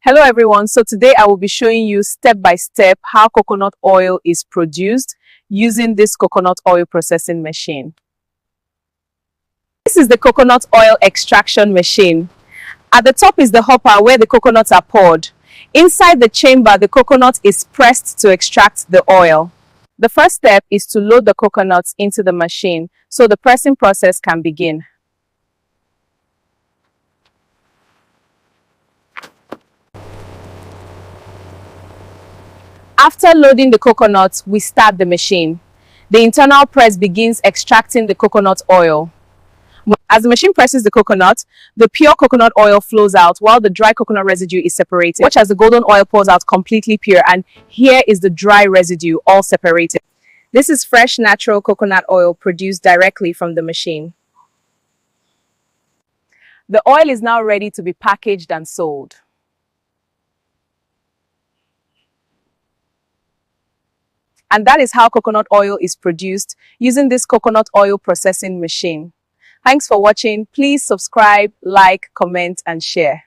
Hello everyone, so today I will be showing you step by step how coconut oil is produced using this coconut oil processing machine. This is the coconut oil extraction machine. At the top is the hopper where the coconuts are poured. Inside the chamber, the coconut is pressed to extract the oil. The first step is to load the coconuts into the machine so the pressing process can begin. After loading the coconuts, we start the machine. The internal press begins extracting the coconut oil. As the machine presses the coconut, the pure coconut oil flows out while the dry coconut residue is separated. Watch as the golden oil pours out completely pure, and here is the dry residue all separated. This is fresh natural coconut oil produced directly from the machine. The oil is now ready to be packaged and sold. And that is how coconut oil is produced using this coconut oil processing machine. Thanks for watching. Please subscribe, like, comment, and share.